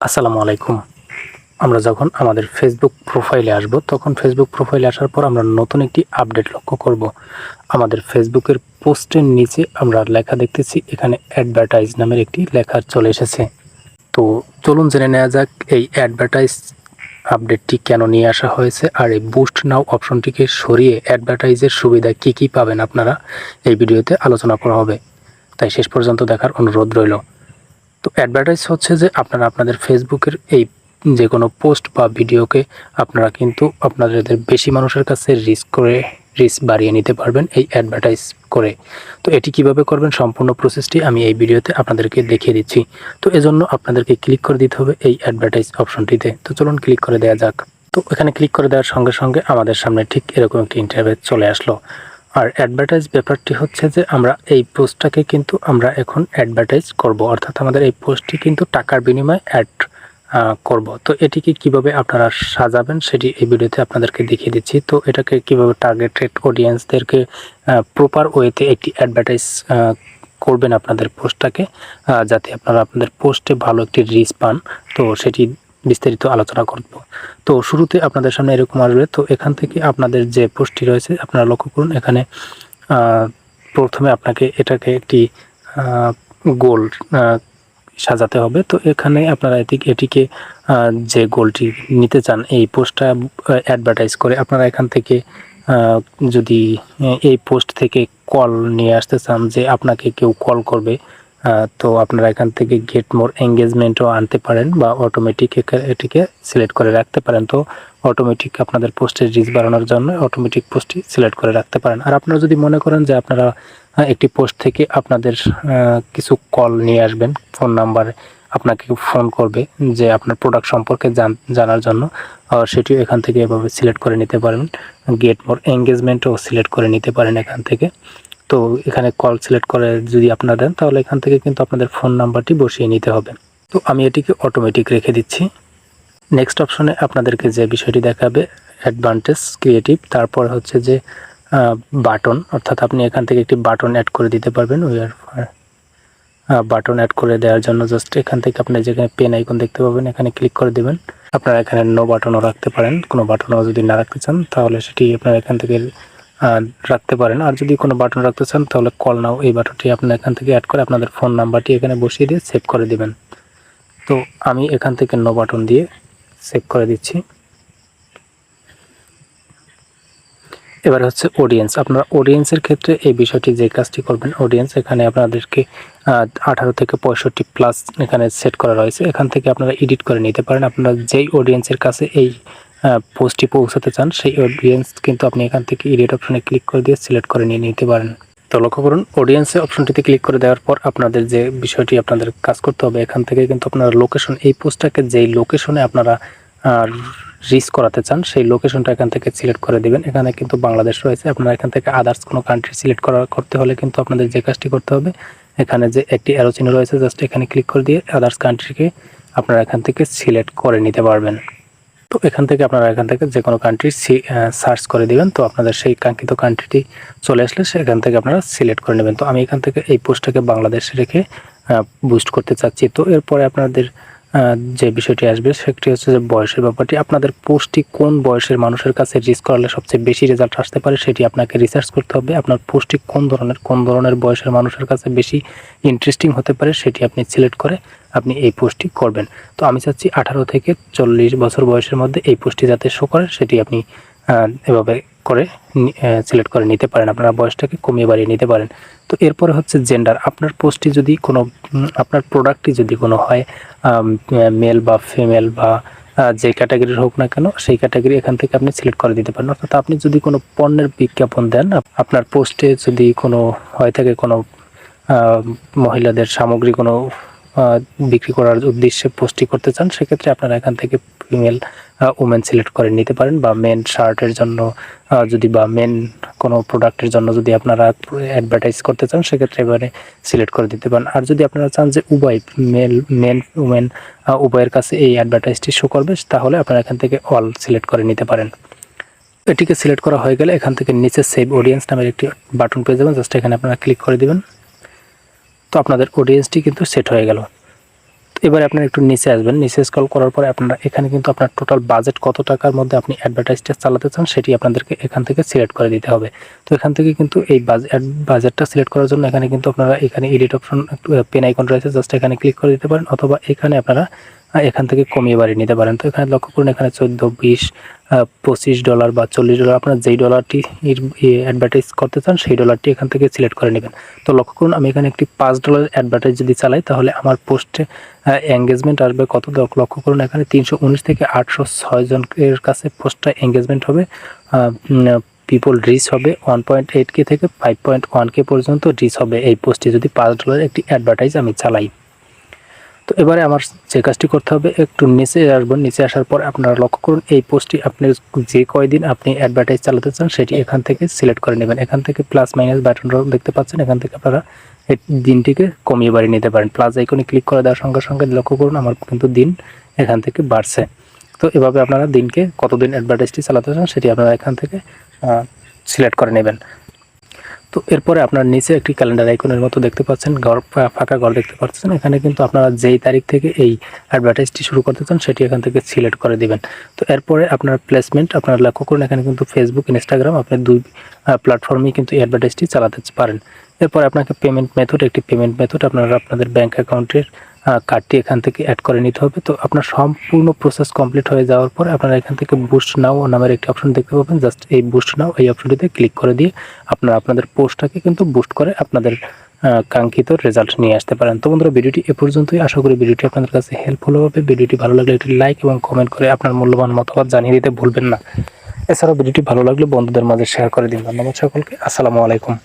আসসালামু আলাইকুম। আমরা যখন আমাদের ফেসবুক প্রোফাইলে আসব, তখন ফেসবুক প্রোফাইলে আসার পর আমরা নতুন একটি আপডেট লক্ষ্য করব। আমাদের ফেসবুকের পোস্টের নিচে আমরা লেখা দেখতেছি, এখানে অ্যাডভার্টাইজ নামের একটি লেখা চলে এসেছে। তো চলুন জেনে নেওয়া যাক এই অ্যাডভার্টাইজ আপডেটটি কেন নিয়ে আসা হয়েছে, আর এই বুস্ট নাও অপশনটিকে সরিয়ে অ্যাডভার্টাইজের সুবিধা কী কী পাবেন আপনারা এই ভিডিওতে আলোচনা করা হবে। তাই শেষ পর্যন্ত দেখার অনুরোধ রইল। তো অ্যাডভার্টাইজ হচ্ছে যে আপনারা আপনাদের ফেসবুকের এই যে কোনো পোস্ট বা ভিডিওকে আপনারা কিন্তু আপনাদের বেশি মানুষের কাছে রিচ বাড়িয়ে নিতে পারবেন এই অ্যাডভার্টাইজ করে। তো এটি কিভাবে করবেন সম্পূর্ণ প্রসেসটি আমি এই ভিডিওতে আপনাদেরকে দেখিয়ে দিচ্ছি। তো এজন্য আপনাদেরকে ক্লিক করে দিতে হবে এই অ্যাডভার্টাইজ অপশনটিতে। তো চলুন ক্লিক করে দেওয়া যাক। তো এখানে ক্লিক করে দেওয়ার সঙ্গে সঙ্গে আমাদের সামনে ঠিক এরকম একটি ইন্টারফেস চলে আসলো। আর অ্যাডভার্টাইজ ব্যাপারটি হচ্ছে যে আমরা এই পোস্টটাকে কিন্তু আমরা এখন অ্যাডভার্টাইজ করব, অর্থাৎ আমাদের এই পোস্টটি কিন্তু টাকার বিনিময়ে অ্যাড করব। তো এটিকে কিভাবে আপনারা সাজাবেন সেটি এই ভিডিওতে আপনাদেরকে দেখিয়ে দিচ্ছি। তো এটাকে কিভাবে টার্গেটেড অডিয়েন্সদেরকে প্রপার ওয়েতে একটি অ্যাডভার্টাইজ করবেন আপনাদের পোস্টটাকে, যাতে আপনারা আপনাদের পোস্টে ভালো একটি রিচ পান। তো সেটি বিস্তারিত আলোচনা করব। তো শুরুতে আপনাদের সামনে এরকম আসবে। তো এখান থেকে আপনাদের যে পোস্টটি রয়েছে আপনারা লক্ষ্য করুন, এখানে প্রথমে আপনাকে এটাকে একটি গোল সাজাতে হবে। তো এখানে আপনারা এটিকে যে গোলটি নিতে চান এই পোস্টটা অ্যাডভার্টাইজ করে, আপনারা এখান থেকে যদি এই পোস্ট থেকে কল নিয়ে আসতে চান, যে আপনাকে কেউ কল করবে, তো আপনারা এখান থেকে গেট মোর এঙ্গেজমেন্টও আনতে পারেন বা অটোমেটিক এটিকে সিলেক্ট করে রাখতে পারেন। তো অটোমেটিক আপনাদের পোস্টের রিচ বাড়ানোর জন্য অটোমেটিক পোস্টটি সিলেক্ট করে রাখতে পারেন। আর আপনারা যদি মনে করেন যে আপনারা একটি পোস্ট থেকে আপনাদের কিছু কল নিয়ে আসবেন, ফোন নাম্বারে আপনাকে ফোন করবে যে আপনার প্রোডাক্ট সম্পর্কে জানার জন্য, সেটিও এখান থেকে এভাবে সিলেক্ট করে নিতে পারেন। গেট মোর এঙ্গেজমেন্টও সিলেক্ট করে নিতে পারেন এখান থেকে। তো এখানে কল সিলেক্ট করে যদি আপনারা দেন, তাহলে এখান থেকে কিন্তু আপনাদের ফোন নাম্বারটি বসিয়ে নিতে হবে। তো আমি এটিকে অটোমেটিক রেখে দিচ্ছি। নেক্সট অপশনে আপনাদেরকে যে বিষয়টি দেখাবে অ্যাডভান্টেজ ক্রিয়েটিভ, তারপর হচ্ছে যে বাটন, অর্থাৎ আপনি এখান থেকে একটি বাটন অ্যাড করে দিতে পারবেন। বাটন অ্যাড করে দেওয়ার জন্য জাস্ট এখান থেকে আপনি যেখানে পেন আইকন দেখতে পাবেন এখানে ক্লিক করে দেবেন। আপনারা এখানে নো বাটনও রাখতে পারেন, কোনো বাটনও যদি না রাখতে চান তাহলে সেটি আপনারা এখান থেকে রাখতে পারেন। আর যদি কোনো বাটন রাখতে চান তাহলে কল নাও এই বাটনটি আপনারা এখান থেকে অ্যাড করে আপনাদের ফোন নাম্বারটি এখানে বসিয়ে দিয়ে সেভ করে দেবেন। তো আমি এখান থেকে নো বাটন দিয়ে সেভ করে দিচ্ছি। এবার হচ্ছে অডিয়েন্স। আপনারা অডিয়েন্সের ক্ষেত্রে এই বিষয়টি যে কাজটি করবেন, অডিয়েন্স এখানে আপনাদেরকে 18 থেকে 65 প্লাস এখানে সেট করা রয়েছে। এখান থেকে আপনারা এডিট করে নিতে পারেন। আপনারা যেই অডিয়েন্সের কাছে এই পোস্টটি পৌঁছাতে চান সেই অডিয়েন্স কিন্তু আপনি এখান থেকে এডিট অপশনে ক্লিক করে দিয়ে সিলেক্ট করে নিয়ে নিতে পারেন। তো লক্ষ্য করুন, অডিয়েন্সে অপশনটিতে ক্লিক করে দেওয়ার পর আপনাদের যে বিষয়টি আপনাদের কাজ করতে হবে, এখান থেকে কিন্তু আপনারা লোকেশন, এই পোস্টটাকে যেই লোকেশনে আপনারা রিচ করাতে চান সেই লোকেশনটা এখান থেকে সিলেক্ট করে দেবেন। এখানে কিন্তু বাংলাদেশ রয়েছে, আপনারা এখান থেকে আদার্স কোনো কান্ট্রি সিলেক্ট করতে হলে কিন্তু আপনাদের যে কাজটি করতে হবে, এখানে যে একটি অ্যারো চিহ্ন রয়েছে জাস্ট এখানে ক্লিক করে দিয়ে আদার্স কান্ট্রিকে আপনারা এখান থেকে সিলেক্ট করে নিতে পারবেন। তো এখান থেকে আপনারা এখান থেকে যে কোনো কান্ট্রি সার্চ করে দেবেন। তো আপনাদের সেই কাঙ্ক্ষিত কান্ট্রিটি চলে আসলে সেখান থেকে আপনারা সিলেক্ট করে নেবেন। তো আমি এখান থেকে এই পোস্টটাকে বাংলাদেশে রেখে বুস্ট করতে চাচ্ছি। তো এরপরে আপনাদের যে বিষয়টি আসবে সেটি হচ্ছে যে বয়সের ব্যাপারটি। আপনাদের পোস্টটি কোন বয়সের মানুষের কাছে রিচ করালে সবচেয়ে বেশি রেজাল্ট আসতে পারে সেটি আপনাকে রিসার্চ করতে হবে। আপনার পোস্টটি কোন ধরনের বয়সের মানুষের কাছে বেশি ইন্টারেস্টিং হতে পারে সেটি আপনি সিলেক্ট করে আপনি এই পোস্টটি করবেন। তো আমি চাচ্ছি 18 থেকে 40 বছর বয়সের মধ্যে এই পোস্টটি যাতে শো করে সেটি আপনি এভাবে করে সিলেক্ট করে নিতে পারেন। আপনারা বয়সটাকে কমিয়ে বাড়িয়ে নিতে পারেন। তো এরপরে হচ্ছে জেন্ডার। আপনার পোস্টটি যদি কোনো আপনার প্রোডাক্টটি যদি কোনো হয় মেল বা ফিমেল বা যে ক্যাটাগরির হোক না কেন সেই ক্যাটাগরি এখান থেকে আপনি সিলেক্ট করে দিতে পারেন। অর্থাৎ আপনি যদি কোনো পণ্যের বিজ্ঞাপন দেন, আপনার পোস্টে যদি কোনো হয়ে থাকে কোনো মহিলাদের সামগ্রী কোনো বিক্রি করার উদ্দেশ্যে পোস্টটি করতে চান, সেক্ষেত্রে আপনারা এখান থেকে ফিমেল ওমেন সিলেক্ট করে নিতে পারেন। বা মেন শার্টের জন্য যদি বা মেন কোনো প্রোডাক্টের জন্য যদি আপনারা অ্যাডভার্টাইজ করতে চান সেক্ষেত্রে এবারে সিলেক্ট করে দিতে পারেন। আর যদি আপনারা চান যে উভয় মেন ওমেন উভয়ের কাছে এই অ্যাডভার্টাইজটি শো করবে, তাহলে আপনারা এখান থেকে অল সিলেক্ট করে নিতে পারেন। এটিকে সিলেক্ট করা হয়ে গেলে এখান থেকে নিচে সেভ অডিয়েন্স নামের একটি বাটন পেয়ে যাবেন, জাস্ট এখানে আপনারা ক্লিক করে দেবেন। তো আপনাদের অডিয়েন্সটি কিন্তু সেট হয়ে গেল। তো এবারে আপনারা একটু নিচে আসবেন, নিচে স্ক্রল করার পরে আপনারা এখানে কিন্তু আপনার টোটাল বাজেট কত টাকার মধ্যে আপনি অ্যাডভার্টাইজটা চালাতে চান সেটি আপনাদেরকে এখান থেকে সিলেক্ট করে দিতে হবে। তো এখান থেকে কিন্তু এই বাজেটটা সিলেক্ট করার জন্য এখানে কিন্তু আপনারা এখানে এডিট অপশন পেন আইকন রয়েছে, জাস্ট এখানে ক্লিক করে দিতে পারেন, অথবা এখানে আপনারা এখান থেকে কমিয়ে বাড়িয়ে নিতে পারেন। তো এখানে লক্ষ্য করুন এখানে 14, 20, $25 বা $40 আপনার যেই ডলারটি অ্যাডভার্টাইজ করতে চান সেই ডলারটি এখান থেকে সিলেক্ট করে নেবেন। তো লক্ষ্য করুন আমি এখানে একটি $5 অ্যাডভার্টাইজ যদি চালাই তাহলে আমার পোস্টে এঙ্গেজমেন্ট আসবে কত, লক্ষ্য করুন এখানে 319 থেকে 806 জনের কাছে পোস্টটা এঙ্গেজমেন্ট হবে। পিপল রিচ হবে 1.8K থেকে 5.1K পর্যন্ত রিচ হবে এই পোস্টে যদি $5 একটি অ্যাডভার্টাইজ আমি চালাই। তো এবারে আমার যে কাজটি করতে হবে একটু নিচে আসবেন, নিচে আসার পর আপনারা লক্ষ্য করুন এই পোস্টটি আপনি যে কয়দিন আপনি অ্যাডভার্টাইজ চালাতে চান সেটি এখান থেকে সিলেক্ট করে নেবেন। এখান থেকে প্লাস মাইনাস বাটন দেখতে পাচ্ছেন, এখান থেকে আপনারা এই দিনটিকে কমিয়ে বাড়িয়ে নিতে পারেন। প্লাস আইকনে ক্লিক করে দেওয়ার সঙ্গে সঙ্গে লক্ষ্য করুন আমার কিন্তু দিন এখান থেকে বাড়ছে। তো এভাবে আপনারা দিনকে কতদিন অ্যাডভার্টাইজটি চালাতে চান সেটি আপনারা এখান থেকে সিলেক্ট করে নেবেন। তো এরপরে আপনার নিচে একটি ক্যালেন্ডার আইকনের মতো দেখতে পাচ্ছেন, ফাঁকা ঘর দেখতে পাচ্ছেন, এখানে কিন্তু আপনারা যেই তারিখ থেকে এই অ্যাডভার্টাইজটি শুরু করতে চান সেটি এখান থেকে সিলেক্ট করে দিবেন। তো এরপরে আপনার প্লেসমেন্ট আপনারা লক্ষ্য করুন এখানে কিন্তু ফেসবুক, ইনস্টাগ্রাম আপনি দুই প্ল্যাটফর্মেই কিন্তু এই অ্যাডভার্টাইজটি চালাতে পারেন। এরপর আপনাকে পেমেন্ট মেথড আপনারা আপনাদের ব্যাঙ্ক অ্যাকাউন্টের কার্ডটি এখান থেকে অ্যাড করে নিতে হবে। তো আপনার সম্পূর্ণ প্রসেস কমপ্লিট হয়ে যাওয়ার পরে আপনারা এখান থেকে বুস্ট নাও নামের একটি অপশন দেখতে পাবেন, জাস্ট এই বুস্ট নাও এই অপশনটিতে ক্লিক করে দিয়ে আপনারা আপনাদের পোস্টটাকে কিন্তু বুস্ট করে আপনাদের কাঙ্ক্ষিত রেজাল্ট নিয়ে আসতে পারেন। তো বন্ধুরা ভিডিওটি এ পর্যন্তই, আশা করি ভিডিওটি আপনাদের কাছে হেল্পফুল হবে। ভিডিওটি ভালো লাগলে একটি লাইক এবং কমেন্ট করে আপনার মূল্যবান মতামত জানিয়ে দিতে ভুলবেন না। এছাড়াও ভিডিওটি ভালো লাগলে বন্ধুদের মাঝে শেয়ার করে দিন। ধন্যবাদ সকলকে, আসসালামু আলাইকুম।